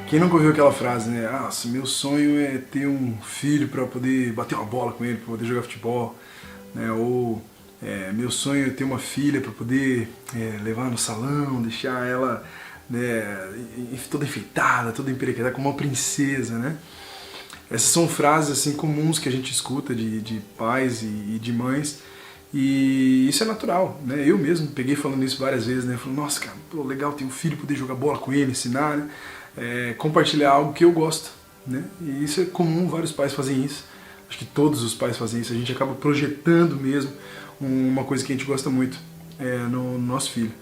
Quem nunca ouviu aquela frase, né? Ah, meu sonho é ter um filho para poder bater uma bola com ele, para poder jogar futebol, né? Ou meu sonho é ter uma filha para poder levar no salão, deixar ela, né, toda enfeitada, toda emperequetada, como uma princesa, né? Essas são frases assim comuns que a gente escuta de pais e de mães, e isso é natural, né? Eu mesmo peguei falando isso várias vezes, né? Falando, nossa, cara, pô, legal ter um filho, poder jogar bola com ele, ensinar, né? Compartilhar algo que eu gosto, né? E isso é comum, vários pais fazem isso. Acho que todos os pais fazem isso. A gente acaba projetando mesmo uma coisa que a gente gosta muito no nosso filho,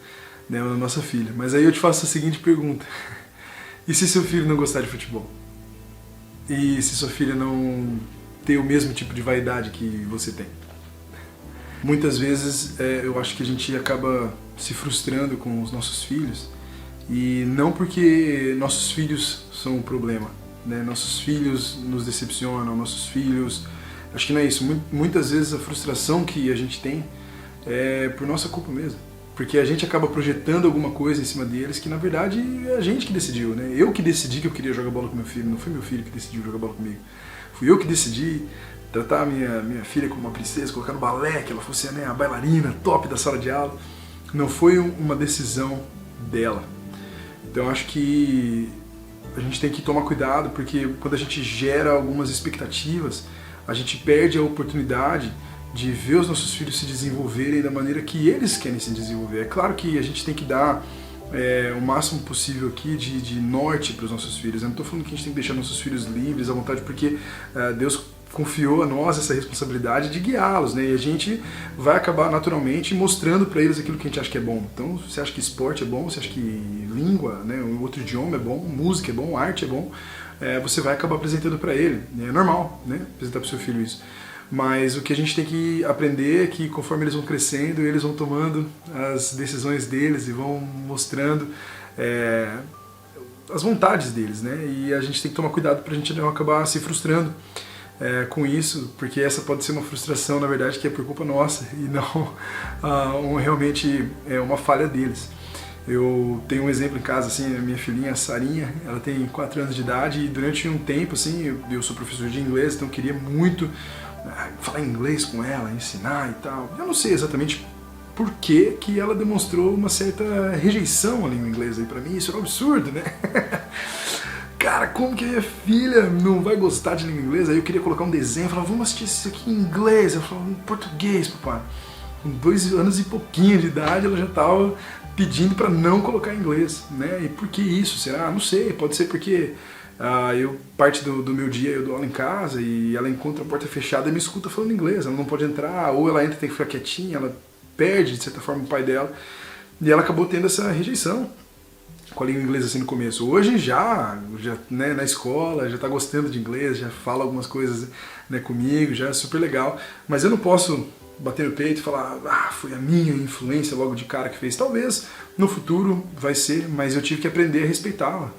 né? Ou na nossa filha. Mas aí eu te faço a seguinte pergunta: e se seu filho não gostar de futebol? E se sua filha não ter o mesmo tipo de vaidade que você tem? Muitas vezes eu acho que a gente acaba se frustrando com os nossos filhos, e não porque nossos filhos são o problema, né? Nossos filhos nos decepcionam, nossos filhos... Acho que não é isso. Muitas vezes a frustração que a gente tem é por nossa culpa mesmo. Porque a gente acaba projetando alguma coisa em cima deles que na verdade é a gente que decidiu, né? Eu que decidi que eu queria jogar bola com meu filho, não foi meu filho que decidiu jogar bola comigo. Fui eu que decidi tratar a minha filha como uma princesa, colocar no balé, que ela fosse, né, a bailarina top da sala de aula. Não foi uma decisão dela. Então acho que a gente tem que tomar cuidado, porque quando a gente gera algumas expectativas, a gente perde a oportunidade de ver os nossos filhos se desenvolverem da maneira que eles querem se desenvolver. É claro que a gente tem que dar o máximo possível aqui de norte para os nossos filhos. Eu não estou falando que a gente tem que deixar nossos filhos livres à vontade, porque Deus confiou a nós essa responsabilidade de guiá-los, né? E a gente vai acabar naturalmente mostrando para eles aquilo que a gente acha que é bom. Então, você acha que esporte é bom, você acha que língua, né, um outro idioma é bom, música é bom, arte é bom, você vai acabar apresentando para ele. É normal, né, apresentar para o seu filho isso. Mas o que a gente tem que aprender é que conforme eles vão crescendo, eles vão tomando as decisões deles e vão mostrando as vontades deles, né? E a gente tem que tomar cuidado para a gente não acabar se frustrando com isso, porque essa pode ser uma frustração, na verdade, que é por culpa nossa e não realmente uma falha deles. Eu tenho um exemplo em casa, assim, a minha filhinha, a Sarinha, ela tem 4 anos de idade e durante um tempo, assim, eu sou professor de inglês, então eu queria muito falar inglês com ela, ensinar e tal. Eu não sei exatamente por que ela demonstrou uma certa rejeição à língua inglesa, e pra mim isso é um absurdo, né? Cara, como que a minha filha não vai gostar de língua inglesa? Aí eu queria colocar um desenho, eu falava, vamos assistir isso aqui em inglês. Eu falava, em português, papai. Com 2 anos e pouquinho de idade, ela já estava pedindo para não colocar em inglês, né? E por que isso? Será? Não sei, pode ser porque parte do meu dia eu dou aula em casa e ela encontra a porta fechada e me escuta falando inglês. Ela não pode entrar, ou ela entra e tem que ficar quietinha, ela perde, de certa forma, o pai dela. E ela acabou tendo essa rejeição com a língua inglesa assim no começo. Hoje já né, na escola, já está gostando de inglês, já fala algumas coisas, né, comigo, já é super legal. Mas eu não posso bater no peito e falar, foi a minha influência logo de cara que fez. Talvez no futuro vai ser, mas eu tive que aprender a respeitá-la.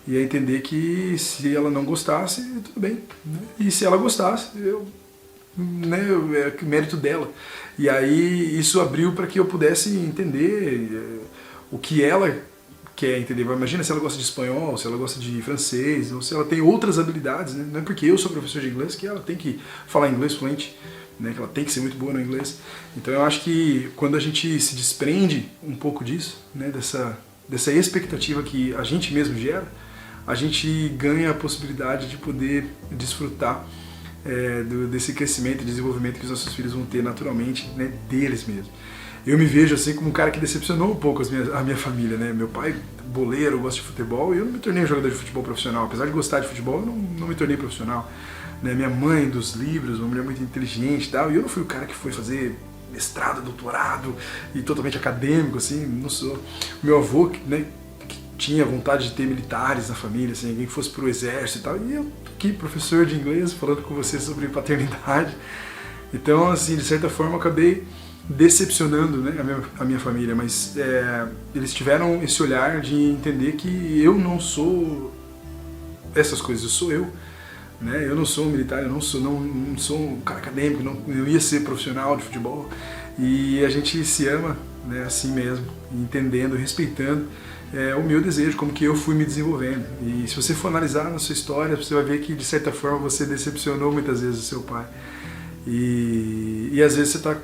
E a entender que se ela não gostasse, tudo bem, né? E se ela gostasse, é mérito dela. E aí isso abriu para que eu pudesse entender o que ela quer entender. Imagina se ela gosta de espanhol, se ela gosta de francês, ou se ela tem outras habilidades, né? Não é porque eu sou professor de inglês que ela tem que falar inglês fluente, né? Que ela tem que ser muito boa no inglês. Então eu acho que quando a gente se desprende um pouco disso, né? Dessa expectativa que a gente mesmo gera, a gente ganha a possibilidade de poder desfrutar desse crescimento e desenvolvimento que os nossos filhos vão ter naturalmente, né, deles mesmos. Eu me vejo assim como um cara que decepcionou um pouco a minha família, né? Meu pai, boleiro, gosta de futebol, e eu não me tornei um jogador de futebol profissional. Apesar de gostar de futebol, eu não me tornei profissional. Né? Minha mãe, dos livros, uma mulher muito inteligente e tal, e eu não fui o cara que foi fazer mestrado, doutorado e totalmente acadêmico, assim, não sou. Meu avô, né, tinha vontade de ter militares na família, assim, alguém que fosse pro exército e tal, e eu tô aqui, professor de inglês, falando com você sobre paternidade. Então, assim, de certa forma, eu acabei decepcionando, né, a minha família, mas eles tiveram esse olhar de entender que eu não sou essas coisas, eu sou eu. Né? Eu não sou um militar, eu não sou um cara acadêmico, eu ia ser profissional de futebol, e a gente se ama, né, assim mesmo, entendendo, respeitando o meu desejo, como que eu fui me desenvolvendo. E se você for analisar na sua história, você vai ver que de certa forma você decepcionou muitas vezes o seu pai. E às vezes você está,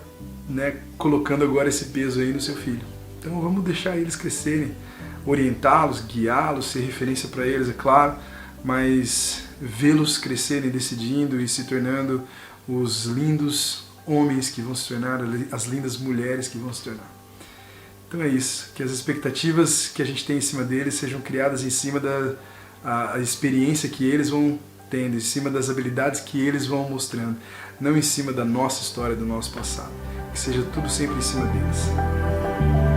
né, colocando agora esse peso aí no seu filho. Então vamos deixar eles crescerem, orientá-los, guiá-los, ser referência para eles, é claro, mas vê-los crescerem, decidindo e se tornando os lindos homens que vão se tornar, as lindas mulheres que vão se tornar. Então é isso, que as expectativas que a gente tem em cima deles sejam criadas em cima da experiência que eles vão tendo, em cima das habilidades que eles vão mostrando, não em cima da nossa história, do nosso passado. Que seja tudo sempre em cima deles.